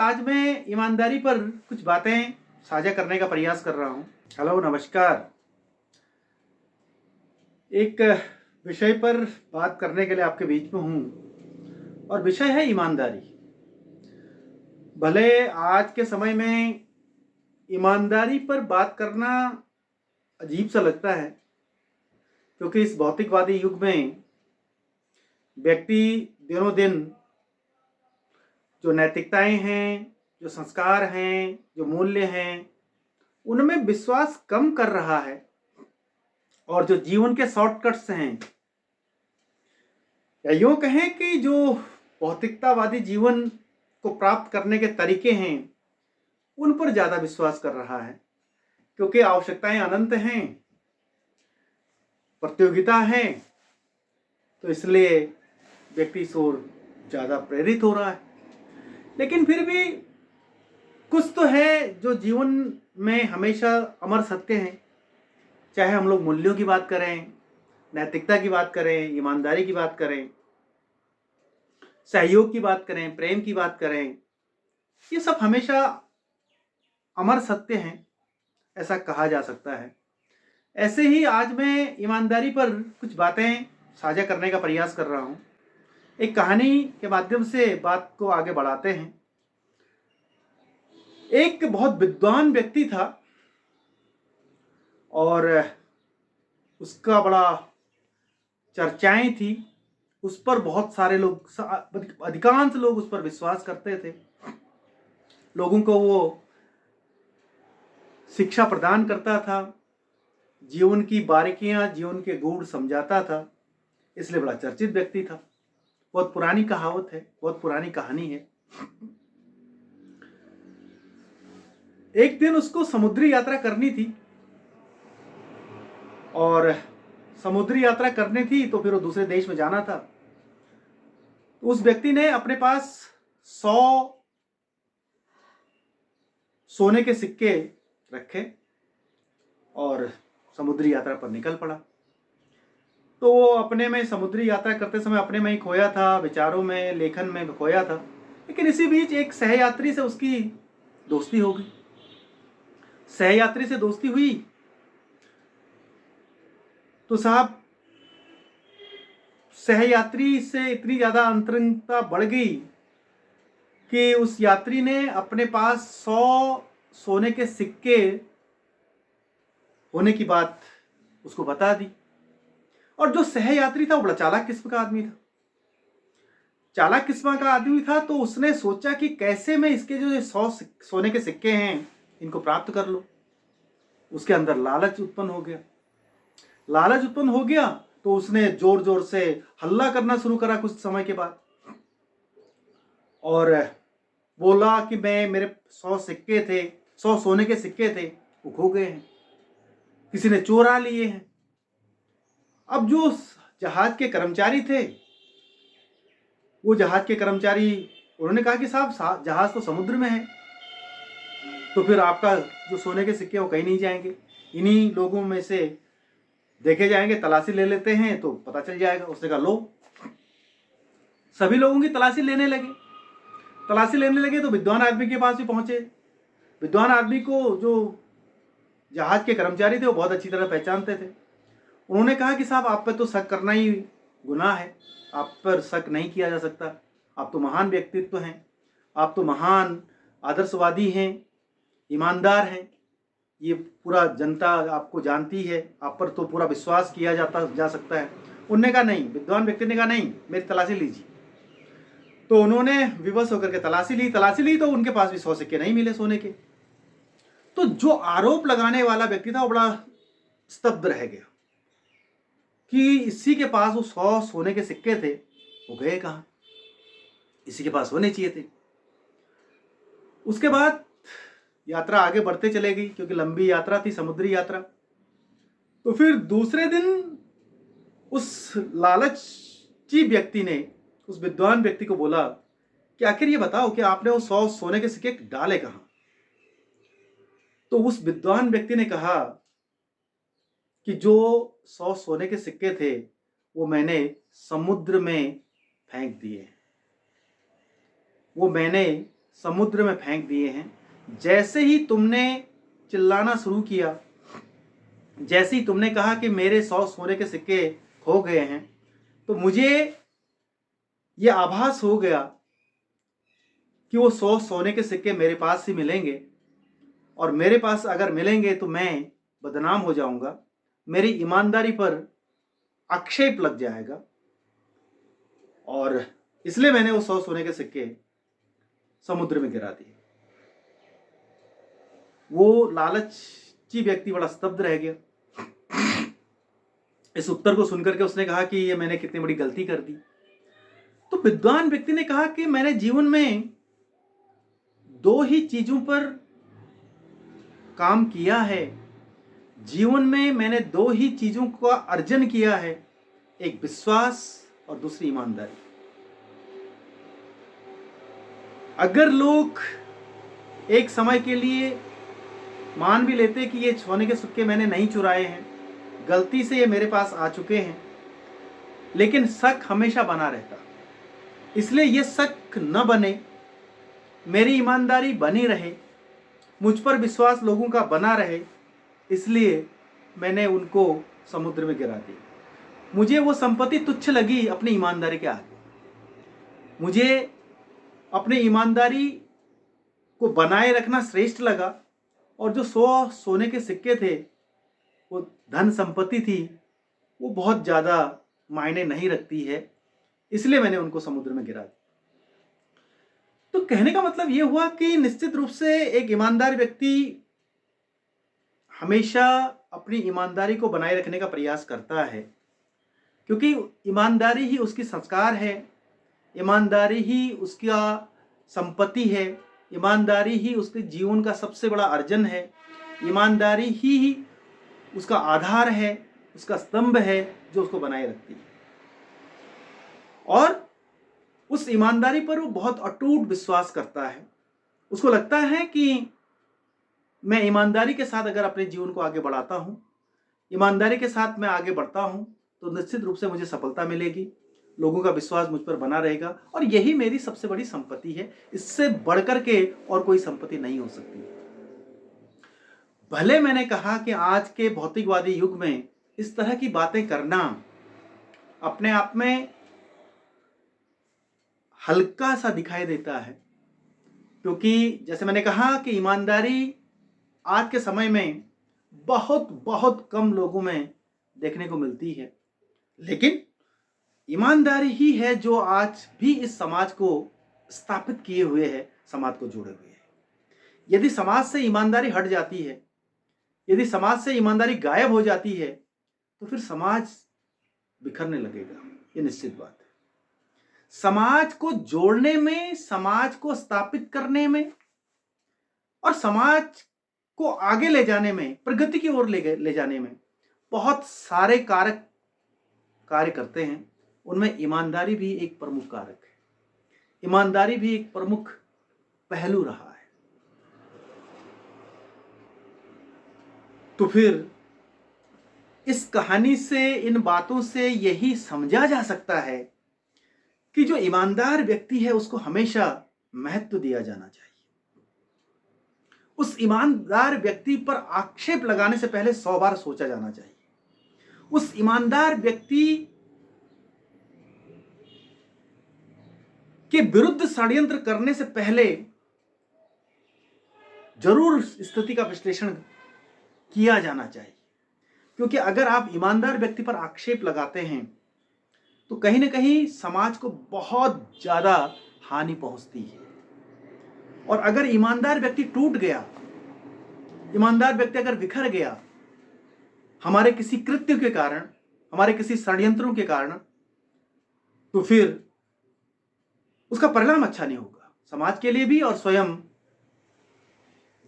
आज मैं ईमानदारी पर कुछ बातें साझा करने का प्रयास कर रहा हूँ। हेलो, नमस्कार। एक विषय पर बात करने के लिए आपके बीच में हूँ और विषय है ईमानदारी। भले आज के समय में ईमानदारी पर बात करना अजीब सा लगता है, क्योंकि इस भौतिकवादी युग में व्यक्ति दिनों दिन जो नैतिकताएं हैं, जो संस्कार हैं, जो मूल्य हैं, उनमें विश्वास कम कर रहा है और जो जीवन के शॉर्टकट्स हैं, या यूं कहें कि जो भौतिकतावादी जीवन को प्राप्त करने के तरीके हैं, उन पर ज़्यादा विश्वास कर रहा है। क्योंकि आवश्यकताएं अनंत हैं, प्रतियोगिता है, तो इसलिए व्यक्ति इस ओर ज़्यादा प्रेरित हो रहा है। लेकिन फिर भी कुछ तो है जो जीवन में हमेशा अमर सत्य हैं। चाहे हम लोग मूल्यों की बात करें, नैतिकता की बात करें, ईमानदारी की बात करें, सहयोग की बात करें, प्रेम की बात करें, ये सब हमेशा अमर सत्य हैं, ऐसा कहा जा सकता है। ऐसे ही आज मैं ईमानदारी पर कुछ बातें साझा करने का प्रयास कर रहा हूँ। एक कहानी के माध्यम से बात को आगे बढ़ाते हैं। एक बहुत विद्वान व्यक्ति था और उसका बड़ा चर्चाएं थी। उस पर बहुत सारे लोग, अधिकांश लोग उस पर विश्वास करते थे। लोगों को वो शिक्षा प्रदान करता था, जीवन की बारीकियां, जीवन के गुण समझाता था, इसलिए बड़ा चर्चित व्यक्ति था। बहुत पुरानी कहावत है, बहुत पुरानी कहानी है। एक दिन उसको समुद्री यात्रा करनी थी और समुद्री यात्रा करनी थी तो फिर वो दूसरे देश में जाना था। उस व्यक्ति ने अपने पास 100 सोने के सिक्के रखे और समुद्री यात्रा पर निकल पड़ा। तो वो अपने में समुद्री यात्रा करते समय अपने में ही खोया था, विचारों में, लेखन में खोया था। लेकिन इसी बीच एक सहयात्री से उसकी दोस्ती हो गई। सहयात्री से दोस्ती हुई तो साहब, सहयात्री से इतनी ज़्यादा अंतरंगता बढ़ गई कि उस यात्री ने अपने पास 100 सोने के सिक्के होने की बात उसको बता दी। और जो सहयात्री था वो बड़ा चालाक किस्म का आदमी था। चालाक किस्म का आदमी था तो उसने सोचा कि कैसे मैं इसके जो 100 सोने के सिक्के हैं इनको प्राप्त कर लूं। उसके अंदर लालच उत्पन्न हो गया। लालच उत्पन्न हो गया तो उसने जोर जोर से हल्ला करना शुरू करा कुछ समय के बाद, और बोला कि मेरे 100 सिक्के थे, 100 सोने के सिक्के थे, वो खो गए हैं, किसी ने चोरा लिए हैं। अब जो जहाज के कर्मचारी थे, वो जहाज के कर्मचारी, उन्होंने कहा कि साहब जहाज तो समुद्र में है, तो फिर आपका जो सोने के सिक्के वो कहीं नहीं जाएंगे, इन्हीं लोगों में से देखे जाएंगे, तलाशी ले लेते हैं तो पता चल जाएगा। उसने कहा लो। सभी लोगों की तलाशी लेने लगे तो विद्वान आदमी के पास भी पहुंचे। विद्वान आदमी को जो जहाज के कर्मचारी थे वो बहुत अच्छी तरह पहचानते थे। उन्होंने कहा कि साहब आप पर तो शक करना ही गुनाह है, आप पर शक नहीं किया जा सकता, आप तो महान व्यक्तित्व हैं, आप तो महान आदर्शवादी हैं, ईमानदार हैं, ये पूरा जनता आपको जानती है, आप पर तो पूरा विश्वास किया जा सकता है। उन्होंने कहा नहीं, विद्वान व्यक्ति ने कहा नहीं, मेरी तलाशी लीजिए। तो उन्होंने विवश होकर के तलाशी ली तो उनके पास भी 100 सिक्के नहीं मिले सोने के। तो जो आरोप लगाने वाला व्यक्ति था वो बड़ा स्तब्ध रह गया कि इसी के पास वो 100 सोने के सिक्के थे, वो गए कहाँ? इसी के पास होने चाहिए थे। उसके बाद यात्रा आगे बढ़ते चले गई, क्योंकि लंबी यात्रा थी, समुद्री यात्रा। तो फिर दूसरे दिन उस लालची व्यक्ति ने उस विद्वान व्यक्ति को बोला कि आखिर ये बताओ कि आपने वो 100 सोने के सिक्के डाले कहाँ? तो उस विद्वान व्यक्ति ने कहा कि जो 100 सोने के सिक्के थे वो मैंने समुद्र में फेंक दिए, वो मैंने समुद्र में फेंक दिए हैं। जैसे ही तुमने चिल्लाना शुरू किया, जैसे ही तुमने कहा कि मेरे 100 सोने के सिक्के खो गए हैं, तो मुझे ये आभास हो गया कि वो 100 सोने के सिक्के मेरे पास ही मिलेंगे, और मेरे पास अगर मिलेंगे तो मैं बदनाम हो जाऊंगा, मेरी ईमानदारी पर आक्षेप लग जाएगा, और इसलिए मैंने वो 100 सोने के सिक्के समुद्र में गिरा दिए। वो लालची व्यक्ति बड़ा स्तब्ध रह गया। इस उत्तर को सुनकर के उसने कहा कि ये मैंने कितनी बड़ी गलती कर दी। तो विद्वान व्यक्ति ने कहा कि मैंने जीवन में 2 ही चीजों पर काम किया है, जीवन में मैंने 2 ही चीजों का अर्जन किया है, एक विश्वास और दूसरी ईमानदारी। अगर लोग एक समय के लिए मान भी लेते कि ये सोने के सिक्के मैंने नहीं चुराए हैं, गलती से ये मेरे पास आ चुके हैं, लेकिन शक हमेशा बना रहता। इसलिए ये शक न बने, मेरी ईमानदारी बनी रहे, मुझ पर विश्वास लोगों का बना रहे, इसलिए मैंने उनको समुद्र में गिरा दिया। मुझे वो संपत्ति तुच्छ लगी अपनी ईमानदारी के आगे। मुझे अपनी ईमानदारी को बनाए रखना श्रेष्ठ लगा, और जो 100 सोने के सिक्के थे, वो धन संपत्ति थी, वो बहुत ज़्यादा मायने नहीं रखती है, इसलिए मैंने उनको समुद्र में गिरा दिया। तो कहने का मतलब ये हुआ कि निश्चित रूप से एक ईमानदार व्यक्ति हमेशा अपनी ईमानदारी को बनाए रखने का प्रयास करता है, क्योंकि ईमानदारी ही उसकी संस्कार है, ईमानदारी ही उसका संपत्ति है, ईमानदारी ही उसके जीवन का सबसे बड़ा अर्जन है, ईमानदारी ही उसका आधार है, उसका स्तंभ है जो उसको बनाए रखती है। और उस ईमानदारी पर वो बहुत अटूट विश्वास करता है। उसको लगता है कि मैं ईमानदारी के साथ अगर अपने जीवन को आगे बढ़ाता हूँ, ईमानदारी के साथ मैं आगे बढ़ता हूँ, तो निश्चित रूप से मुझे सफलता मिलेगी, लोगों का विश्वास मुझ पर बना रहेगा, और यही मेरी सबसे बड़ी संपत्ति है। इससे बढ़कर के और कोई संपत्ति नहीं हो सकती। भले मैंने कहा कि आज के भौतिकवादी युग में इस तरह की बातें करना अपने आप में हल्का सा दिखाई देता है, क्योंकि जैसे मैंने कहा कि ईमानदारी आज के समय में बहुत बहुत कम लोगों में देखने को मिलती है, लेकिन ईमानदारी ही है जो आज भी इस समाज को स्थापित किए हुए है, समाज को जोड़े हुए है। यदि समाज से ईमानदारी हट जाती है, यदि समाज से ईमानदारी गायब हो जाती है, तो फिर समाज बिखरने लगेगा, ये निश्चित बात है। समाज को जोड़ने में, समाज को स्थापित करने में और समाज को आगे ले जाने में, प्रगति की ओर ले जाने में बहुत सारे कारक कार्य करते हैं। उनमें ईमानदारी भी एक प्रमुख कारक है, ईमानदारी भी एक प्रमुख पहलू रहा है। तो फिर इस कहानी से, इन बातों से यही समझा जा सकता है कि जो ईमानदार व्यक्ति है उसको हमेशा महत्व दिया जाना चाहिए। उस ईमानदार व्यक्ति पर आक्षेप लगाने से पहले 100 बार सोचा जाना चाहिए। उस ईमानदार व्यक्ति के विरुद्ध षड्यंत्र करने से पहले जरूर स्थिति का विश्लेषण किया जाना चाहिए, क्योंकि अगर आप ईमानदार व्यक्ति पर आक्षेप लगाते हैं तो कहीं ना कहीं समाज को बहुत ज्यादा हानि पहुंचती है। और अगर ईमानदार व्यक्ति टूट गया, ईमानदार व्यक्ति अगर बिखर गया हमारे किसी कृत्य के कारण, हमारे किसी षड्यंत्रों के कारण, तो फिर उसका परिणाम अच्छा नहीं होगा, समाज के लिए भी और स्वयं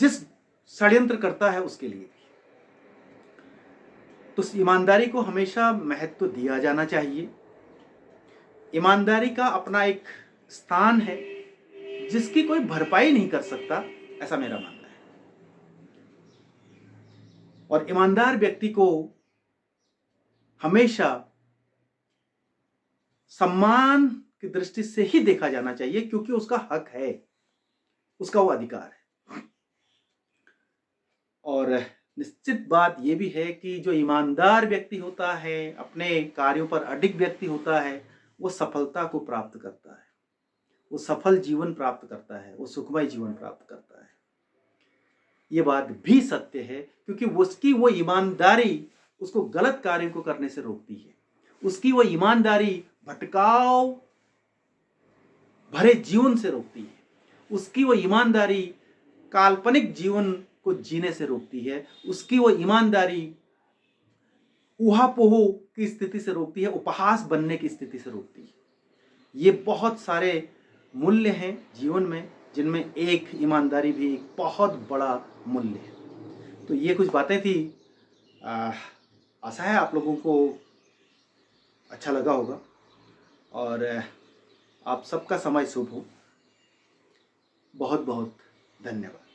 जिस षड्यंत्र करता है उसके लिए भी। तो ईमानदारी को हमेशा महत्व दिया जाना चाहिए। ईमानदारी का अपना एक स्थान है जिसकी कोई भरपाई नहीं कर सकता, ऐसा मेरा मानना है। और ईमानदार व्यक्ति को हमेशा सम्मान की दृष्टि से ही देखा जाना चाहिए, क्योंकि उसका हक है। उसका वो अधिकार है। और निश्चित बात ये भी है कि जो ईमानदार व्यक्ति होता है, अपने कार्यों पर अडिग व्यक्ति होता है, वो सफलता को प्राप्त करता है, वो सफल जीवन प्राप्त करता है, वो सुखमय जीवन प्राप्त करता है। ये बात भी सत्य है, क्योंकि उसकी वो ईमानदारी उसको गलत कार्यों को करने से रोकती है। उसकी वो ईमानदारी भटकाव भरे जीवन से रोकती है। उसकी वो ईमानदारी काल्पनिक जीवन को जीने से रोकती है। उसकी वो ईमानदारी ऊहापोह की स्थिति से रोकती है, उपहास बनने की स्थिति से रोकती है। ये बहुत सारे मूल्य हैं जीवन में, जिनमें एक ईमानदारी भी एक बहुत बड़ा मूल्य है। तो ये कुछ बातें थी। आशा है आप लोगों को अच्छा लगा होगा, और आप सबका समय शुभ हो। बहुत बहुत धन्यवाद।